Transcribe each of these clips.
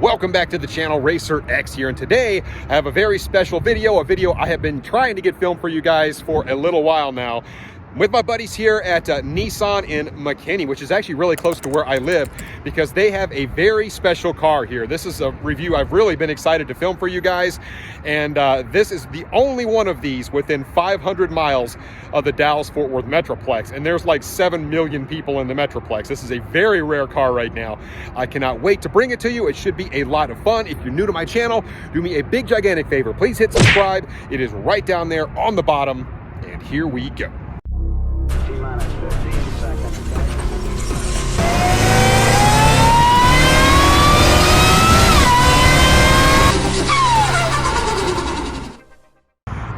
Welcome back to the channel. Racer X here, and today I have a very special video, a video I have been trying to get filmed for you guys for a little while now. With my buddies here at Nissan in McKinney, which is actually really close to where I live, because they have a very special car here. This is a review I've really been excited to film for you guys, and this is the only one of these within 500 miles of the Dallas-Fort Worth Metroplex, and there's like 7 million people in the Metroplex. This is a very rare car right now. I cannot wait to bring it to you. It should be a lot of fun. If you're new to my channel, do me a big gigantic favor. Please hit subscribe. It is right down there on the bottom, and here we go. T-minus 15 seconds.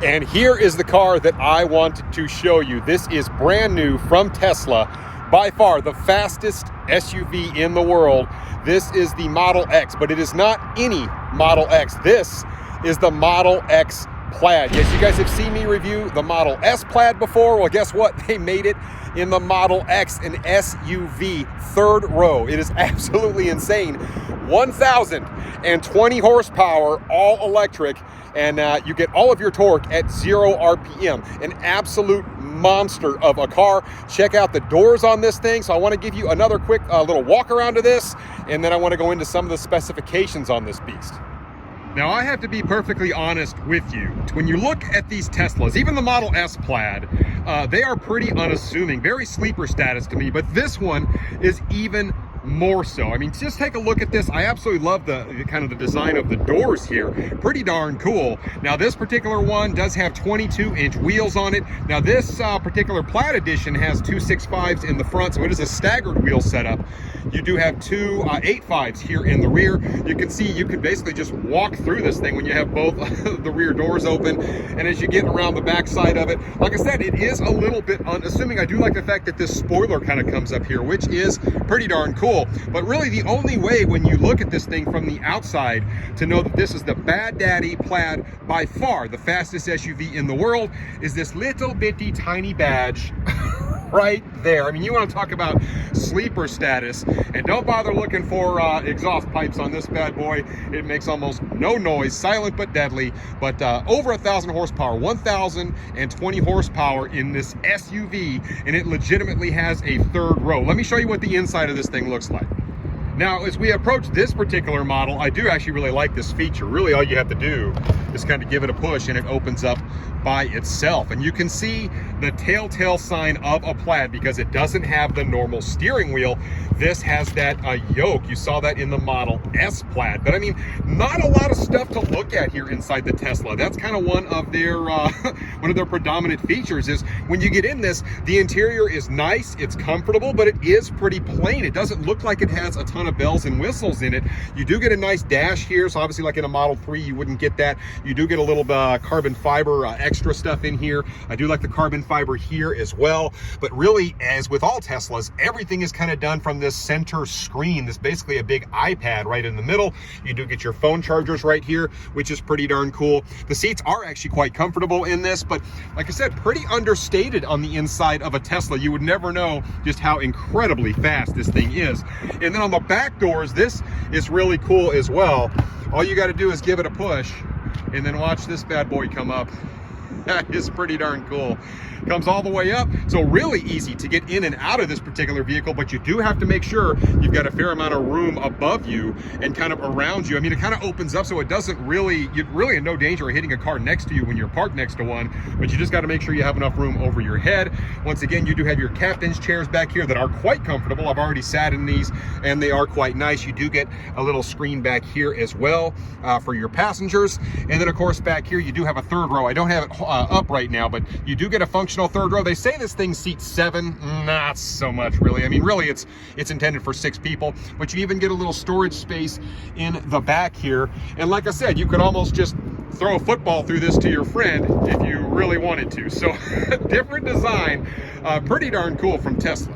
And here is the car that I wanted to show you. This is brand new from Tesla, by far the fastest SUV in the world. This is the Model X, but it is not any Model X. This is the Model X Plaid. Yes, you guys have seen me review the Model S Plaid before. Well, guess what? They made it in the Model X, an SUV, third row. It is absolutely insane. 1,020 horsepower, all electric, and you get all of your torque at 0 RPM. An absolute monster of a car. Check out the doors on this thing. So I want to give you another quick little walk around of this, and then I want to go into some of the specifications on this beast. Now, I have to be perfectly honest with you. When you look at these Teslas, even the Model S Plaid, they are pretty unassuming, very sleeper status to me, but this one is even more so. I mean, just take a look at this. I absolutely love the kind of the design of the doors here. Pretty darn cool. Now, this particular one does have 22-inch wheels on it. Now, this particular Plaid edition has 265s in the front, so it is a staggered wheel setup. You do have two 85s here in the rear. You can see you could basically just walk through this thing when you have both the rear doors open. And as you get around the back side of it, like I said, it is a little bit unassuming. I do like the fact that this spoiler kind of comes up here, which is pretty darn cool. But really, the only way when you look at this thing from the outside to know that this is the Bad Daddy Plaid, by far the fastest SUV in the world, is this little bitty tiny badge right there. I mean, you want to talk about sleeper status, and don't bother looking for exhaust pipes on this bad boy. It makes almost no noise, silent but deadly, but over 1,000 horsepower, 1,020 horsepower in this SUV, and it legitimately has a third row. Let me show you what the inside of this thing looks like. Now, as we approach this particular model, I do actually really like this feature. Really, all you have to do is kind of give it a push and it opens up by itself. And you can see the telltale sign of a Plaid because it doesn't have the normal steering wheel. This has that yoke. You saw that in the Model S Plaid. But I mean, not a lot of stuff to look at here inside the Tesla. That's kind of one of their predominant features is when you get in this, the interior is nice, it's comfortable, but it is pretty plain. It doesn't look like it has a ton of bells and whistles in it. You do get a nice dash here, so obviously like in a Model 3 you wouldn't get that. You do get a little carbon fiber extra stuff in here. I do like the carbon fiber here as well, but really, as with all Teslas, everything is kind of done from this center screen. This basically a big iPad right in the middle. You do get your phone chargers right here, which is pretty darn cool. The seats are actually quite comfortable in this, but like I said, pretty understated on the inside of a Tesla. You would never know just how incredibly fast this thing is. And then on the back doors, this is really cool as well. All you got to do is give it a push and then watch this bad boy come up. That is pretty darn cool. Comes all the way up, so really easy to get in and out of this particular vehicle, but you do have to make sure you've got a fair amount of room above you and kind of around you. I mean, it kind of opens up so it doesn't really, you're really in no danger of hitting a car next to you when you're parked next to one, but you just got to make sure you have enough room over your head. Once again, you do have your captain's chairs back here that are quite comfortable. I've already sat in these and they are quite nice. You do get a little screen back here as well for your passengers. And then of course back here, you do have a third row. I don't have it up right now, but you do get a functional third row. They say this thing seats 7, not so much really. I mean, really it's intended for 6 people, but you even get a little storage space in the back here. And like I said, you could almost just throw a football through this to your friend if you really wanted to. So different design, pretty darn cool from Tesla.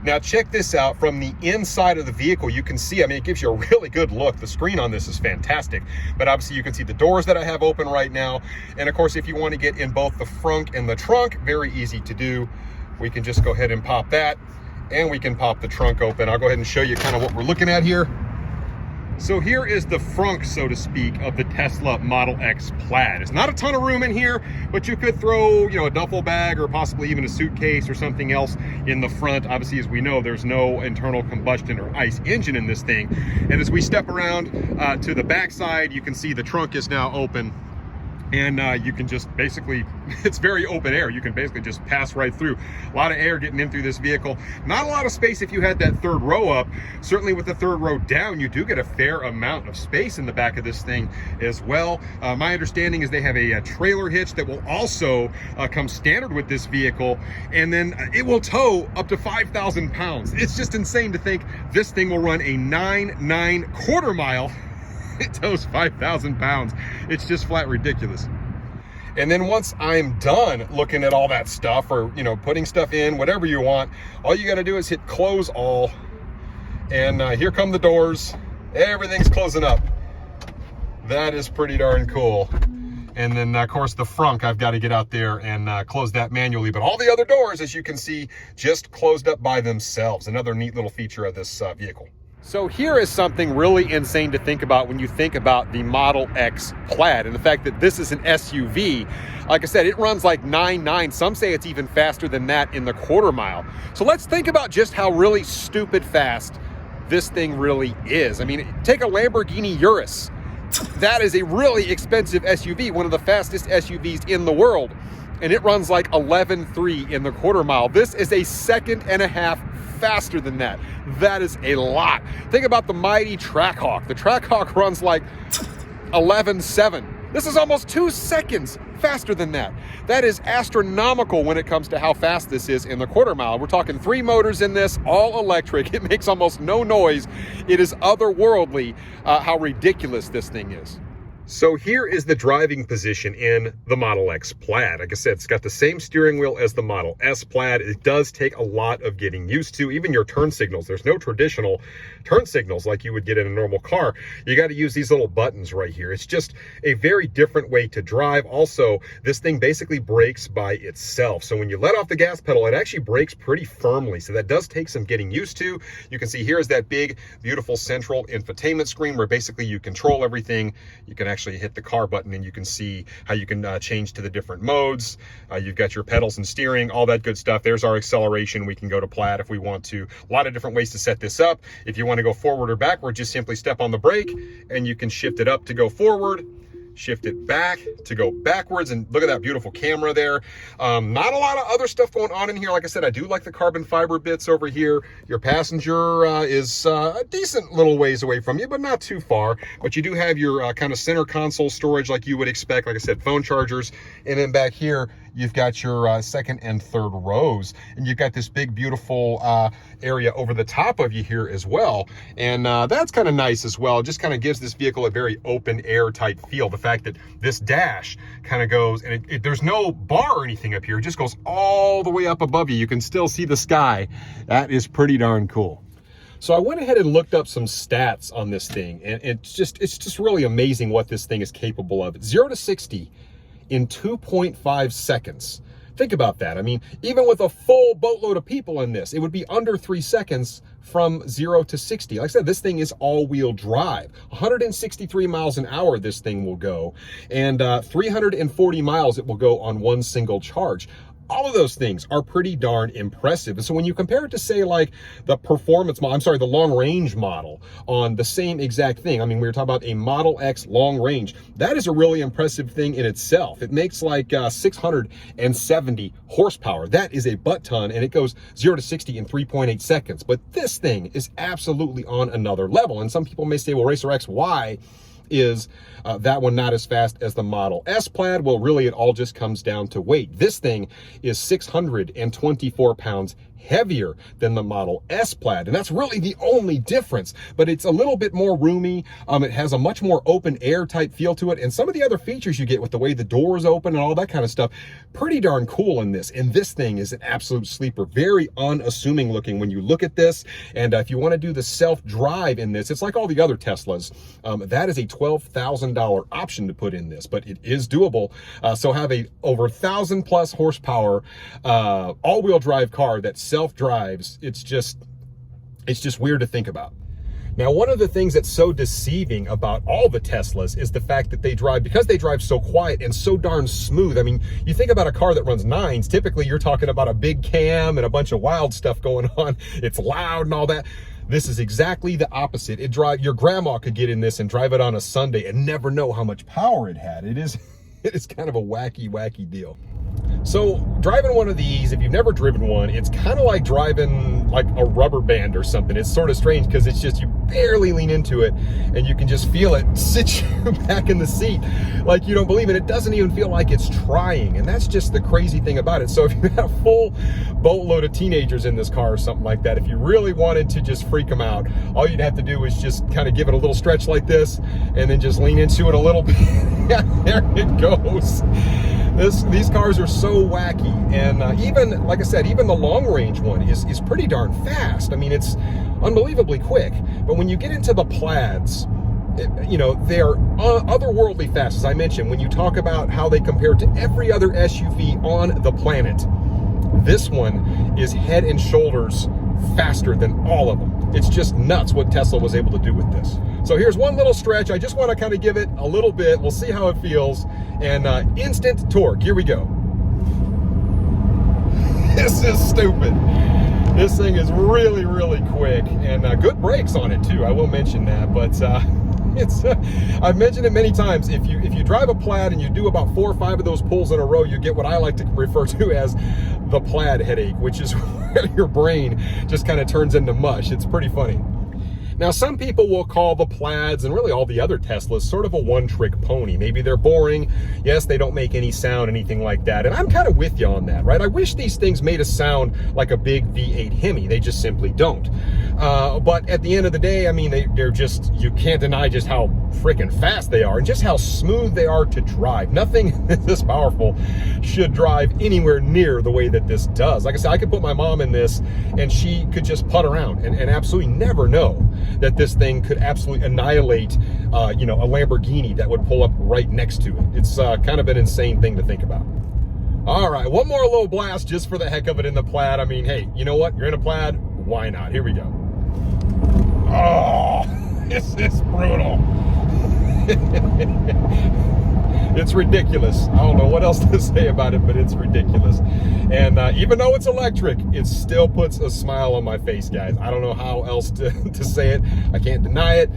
Now check this out from the inside of the vehicle. You can see, I mean, it gives you a really good look. The screen on this is fantastic, but obviously you can see the doors that I have open right now. And of course, if you want to get in both the front and the trunk, very easy to do. We can just go ahead and pop that, and we can pop the trunk open. I'll go ahead and show you kind of what we're looking at here. So here is the frunk, so to speak, of the Tesla Model X Plaid. It's not a ton of room in here, but you could throw, you know, a duffel bag or possibly even a suitcase or something else in the front. Obviously, as we know, there's no internal combustion or ICE engine in this thing. And as we step around to the back side, you can see the trunk is now open. And you can just basically, it's very open air. You can basically just pass right through. A lot of air getting in through this vehicle. Not a lot of space if you had that third row up. Certainly with the third row down, you do get a fair amount of space in the back of this thing as well. My understanding is they have a trailer hitch that will also come standard with this vehicle. And then it will tow up to 5,000 pounds. It's just insane to think this thing will run a 9.9 quarter mile. It tows 5,000 pounds. It's just flat ridiculous. And then once I'm done looking at all that stuff, or, you know, putting stuff in, whatever you want, all you got to do is hit close all. And here come the doors. Everything's closing up. That is pretty darn cool. And then, of course, the frunk, I've got to get out there and close that manually. But all the other doors, as you can see, just closed up by themselves. Another neat little feature of this vehicle. So here is something really insane to think about when you think about the Model X Plaid and the fact that this is an SUV. Like I said, it runs like 9.9. Some say it's even faster than that in the quarter mile. So let's think about just how really stupid fast this thing really is. I mean, take a Lamborghini Urus. That is a really expensive SUV, one of the fastest SUVs in the world. And it runs like 11.3 in the quarter mile. This is a second and a half faster than that. That is a lot. Think about the mighty Trackhawk. The Trackhawk runs like 11.7. This is almost 2 seconds faster than that. That is astronomical when it comes to how fast this is in the quarter mile. We're talking 3 motors in this, all electric. It makes almost no noise. It is otherworldly how ridiculous this thing is. So here is the driving position in the Model X Plaid. Like I said, it's got the same steering wheel as the Model S Plaid. It does take a lot of getting used to, even your turn signals. There's no traditional turn signals like you would get in a normal car. You got to use these little buttons right here. It's just a very different way to drive. Also, this thing basically brakes by itself. So when you let off the gas pedal, it actually brakes pretty firmly. So that does take some getting used to. You can see here is that big, beautiful central infotainment screen where basically you control everything. You can actually hit the car button and you can see how you can change to the different modes. You've got your pedals and steering, all that good stuff. There's our acceleration. We can go to Plaid if we want to. A lot of different ways to set this up. If you want to go forward or backward, just simply step on the brake and you can shift it up to go forward, shift it back to go backwards. And look at that beautiful camera there. Not a lot of other stuff going on in here. Like I said, I do like the carbon fiber bits over here. Your passenger is a decent little ways away from you, but not too far. But you do have your kind of center console storage like you would expect. Like I said, phone chargers. And then back here, you've got your second and third rows. And you've got this big, beautiful area over the top of you here as well. And that's kind of nice as well. It just kind of gives this vehicle a very open air type feel. The fact that this dash kind of goes, and there's no bar or anything up here. It just goes all the way up above you. You can still see the sky. That is pretty darn cool. So I went ahead and looked up some stats on this thing, and it's just really amazing what this thing is capable of. 0 to 60 in 2.5 seconds. Think about that. I mean, even with a full boatload of people in this, it would be under 3 seconds from 0 to 60. Like I said, this thing is all-wheel drive. 163 miles an hour this thing will go, and 340 miles it will go on one single charge. All of those things are pretty darn impressive. And so when you compare it to, say, like the performance model, the long range model on the same exact thing. I mean, we were talking about a Model X long range. That is a really impressive thing in itself. It makes like 670 horsepower. That is a butt ton, and it goes 0 to 60 in 3.8 seconds. But this thing is absolutely on another level. And some people may say, well, Racer X, why is that one not as fast as the Model S Plaid? Well, really, it all just comes down to weight. This thing is 624 pounds heavier than the Model S Plaid, and that's really the only difference. But it's a little bit more roomy. It has a much more open air type feel to it, and some of the other features you get with the way the doors open and all that kind of stuff, pretty darn cool in this. And this thing is an absolute sleeper, very unassuming looking when you look at this. And if you want to do the self-drive in this, it's like all the other Teslas. That is a $12,000 option to put in this, but it is doable. So have a over 1,000 plus horsepower all-wheel drive car that self-drives. It's just weird to think about. Now, one of the things that's so deceiving about all the Teslas is the fact that because they drive so quiet and so darn smooth. I mean, you think about a car that runs 9s, typically you're talking about a big cam and a bunch of wild stuff going on. It's loud and all that. This is exactly the opposite. Your grandma could get in this and drive it on a Sunday and never know how much power it had. It is kind of a wacky deal. So driving one of these, if you've never driven one, it's kind of like driving like a rubber band or something. It's sort of strange because it's just, you barely lean into it and you can just feel it sit you back in the seat like you don't believe it. It doesn't even feel like it's trying. And that's just the crazy thing about it. So if you had a full boatload of teenagers in this car or something like that, if you really wanted to just freak them out, all you'd have to do is just kind of give it a little stretch like this and then just lean into it a little bit. Yeah, there it goes. These cars are so wacky, and even, like I said, even the long-range one is pretty darn fast. I mean, it's unbelievably quick. But when you get into the Plaids, you know, they're otherworldly fast, as I mentioned. When you talk about how they compare to every other SUV on the planet, this one is head and shoulders faster than all of them. It's just nuts what Tesla was able to do with this. So here's one little stretch. I just want to kind of give it a little bit. We'll see how it feels. And instant torque. Here we go. This is stupid. This thing is really quick, and good brakes on it too. I will mention that, but it's I've mentioned it many times. If you drive a Plaid and you do about 4 or 5 of those pulls in a row, you get what I like to refer to as the Plaid headache, which is where your brain just kind of turns into mush. It's pretty funny. Now, some people will call the Plaids and really all the other Teslas sort of a one-trick pony. Maybe they're boring. Yes, they don't make any sound, anything like that. And I'm kind of with you on that, right? I wish these things made a sound like a big V8 Hemi. They just simply don't. But at the end of the day, I mean, they're just, you can't deny just how freaking fast they are and just how smooth they are to drive. Nothing this powerful should drive anywhere near the way that this does. Like I said, I could put my mom in this and she could just putt around and absolutely never know that this thing could absolutely annihilate, you know, a Lamborghini that would pull up right next to it. It's kind of an insane thing to think about. All right, one more little blast just for the heck of it in the Plaid. I mean, hey, you know what? You're in a Plaid, why not? Here we go. Oh, this is brutal. It's ridiculous. I don't know what else to say about it, but it's ridiculous. And even though it's electric, it still puts a smile on my face, guys. I don't know how else to say it. I can't deny it.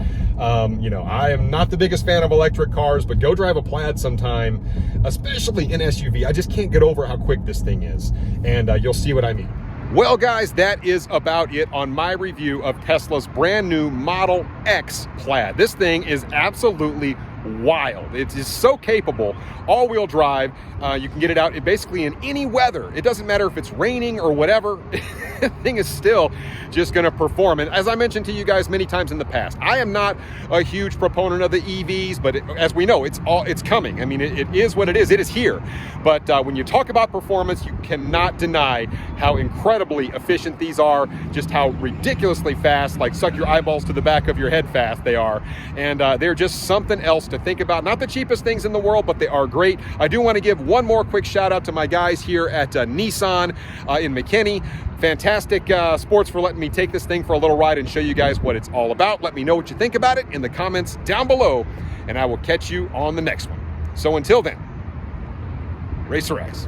You know, I am not the biggest fan of electric cars, but go drive a Plaid sometime, especially an SUV. I just can't get over how quick this thing is. And you'll see what I mean. Well, guys, that is about it on my review of Tesla's brand new Model X Plaid. This thing is absolutely wild. It is so capable. All-wheel drive. You can get it out basically in any weather. It doesn't matter if it's raining or whatever. The thing is still just going to perform. And as I mentioned to you guys many times in the past, I am not a huge proponent of the EVs, but as we know, it's coming. I mean, it is what it is. It is here. But when you talk about performance, you cannot deny how incredibly efficient these are, just how ridiculously fast, like suck your eyeballs to the back of your head fast they are. And they're just something else to think about. Not the cheapest things in the world, but they are great. I do want to give one more quick shout out to my guys here at Nissan in McKinney. Fantastic sports for letting me take this thing for a little ride and show you guys what it's all about. Let me know what you think about it in the comments down below, and I will catch you on the next one. So until then, Racer X.